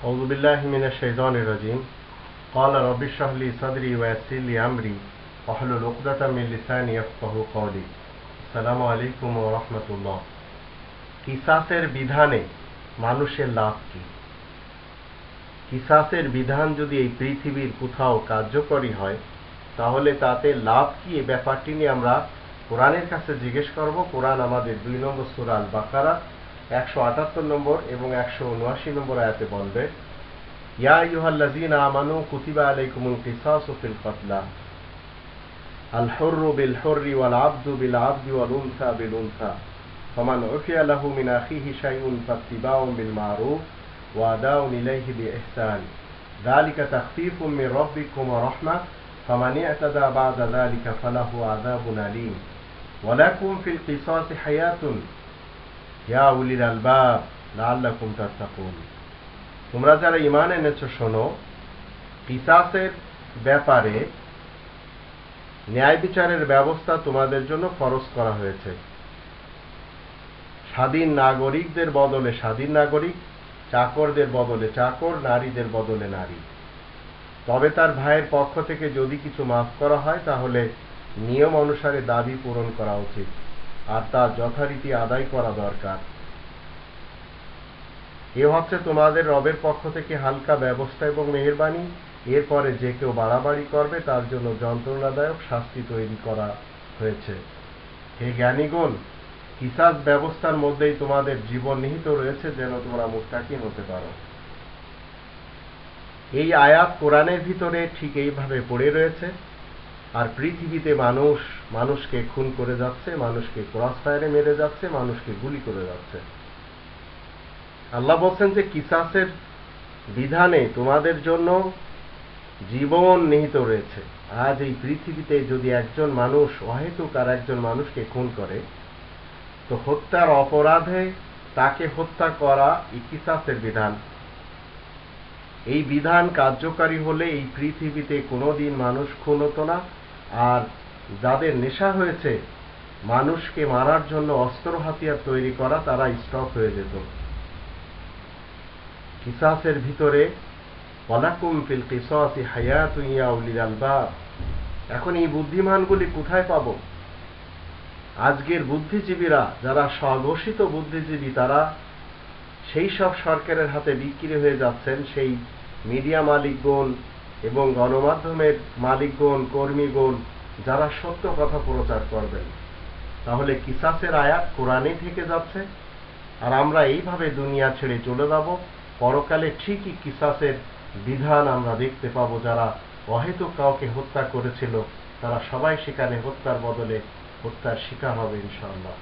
أعوذ بالله من الشيطان الرجيم قال رب اشرح لي صدري ويسر لي أمري واحلل عقدة من লিসানি يفقهوا قولي আসসালামু আলাইকুম ওয়া রাহমাতুল্লাহ। কিসাসের বিধানে মানুষের লাভ কি? কিসাসের বিধান যদি এই পৃথিবীর কোথাও কার্যকরী হয় তাহলে তাতে লাভ কি, এই ব্যাপারটি নিয়ে আমরা কোরআনের কাছে জিজ্ঞেস করব। কোরআন আমাদের 2 নম্বর সূরা আল বাকারা 178 নম্বর এবং 179 নম্বর আয়াতে বলবে, ইয়া আইয়ুহাল্লাযীনা আমানু কুতিবা আলাইকুমুল কিসাসু ফিল কতলা আল হুররু বিল হুররি ওয়াল আবদু বিল আবদি ওয়াল উনসা বিল উনসা ফামান উফিয়া লাহু মিন আখিহি শাইউন ফাত্তিবাউন বিল মারুফ ওয়া আদাউন ইলাইহি বিইহসান যালিকা তাখফীফুম মির রাব্বিকুম ওয়া রাহমাহ ফামান ইয়াতাদা বা'দা যালিকা ফালাহু আযাবুন আলীম ওয়া লাকুম ফিল কিসাসি হায়াতুন ইয়া উলিল আলবাব লাআল্লাকুম তাত্তাকুন। তোমরা যারা ঈমান এনেছো শোনো, কিসাসের ব্যাপারে ন্যায় বিচারের ব্যবস্থা তোমাদের জন্য ফরজ করা হয়েছে। স্বাধীন নাগরিকদের বদলে স্বাধীন নাগরিক, চাকরদের বদলে চাকর, নারীদের বদলে নারী। তবে তার ভাইয়ের পক্ষ থেকে যদি কিছু মাফ করা হয় তাহলে নিয়ম অনুসারে দাবি পূরণ করা উচিত আর তা যথারীতি আদায় করা দরকার। এ হচ্ছে তোমাদের রবের পক্ষ থেকে হালকা ব্যবস্থা এবং মেহেরবানি। এরপরে যে কেউ বাড়াবাড়ি করবে তার জন্য যন্ত্রণাদায়ক শাস্তি তৈরি করা হয়েছে। হে জ্ঞানীগণ, কিসাস ব্যবস্থার মধ্যেই তোমাদের জীবন নিহিত রয়েছে, যেন তোমরা মুত্তাকিন হতে পারো। এই আয়াত কোরআনের ভিতরে ঠিক এইভাবে পড়ে রয়েছে। আর পৃথিবীতে মানুষকে খুন করে যাচ্ছে, মানুষকে ক্রস ফায়ারে মেরে যাচ্ছে, মানুষকে গুলি করে যাচ্ছে। আল্লাহ বলছেন যে কিসাসের বিধানে তোমাদের জন্য জীবন নিহিত রয়েছে। আজ এই পৃথিবীতে যদি একজন মানুষ অহেতুক আর একজন মানুষকে খুন করে, তো হত্যার অপরাধে তাকে হত্যা করা এই কিসাসের বিধান। এই বিধান কার্যকারী হলে এই পৃথিবীতে কোনোদিন মানুষ খুন হতো না। আর যাদের নেশা হয়েছে মানুষকে মারার জন্য অস্ত্র হাতিয়ার তৈরি করা, তারা স্টপ হয়ে যেত। কিসাসের ভিতরে ওয়ালাকুম ফিল কিসাসি হায়াতুন ইয়া উলিল আলবাব। এখন এই বুদ্ধিমানগুলি কোথায় পাব? আজকের বুদ্ধিজীবীরা, যারা স্বঘোষিত বুদ্ধিজীবী, তারা সেই সব সরকারের হাতে বিক্রি হয়ে যাচ্ছেন। সেই মিডিয়া মালিকগণ এবং গণমাধ্যমের মালিকগণ, কর্মীগণ, যারা সত্য কথা প্রচার করবেন। তাহলে কিসাসের আয়াত কোরআনে থেকে যাচ্ছে আর আমরা এইভাবে দুনিয়া ছেড়ে চলে যাব। পরকালে ঠিকই কিসাসের বিধান আমরা দেখতে পাবো। যারা অহেতুক কাউকে হত্যা করেছিল তারা সবাই সেখানে হত্যার বদলে হত্যার শিকার হবে ইনশাআল্লাহ।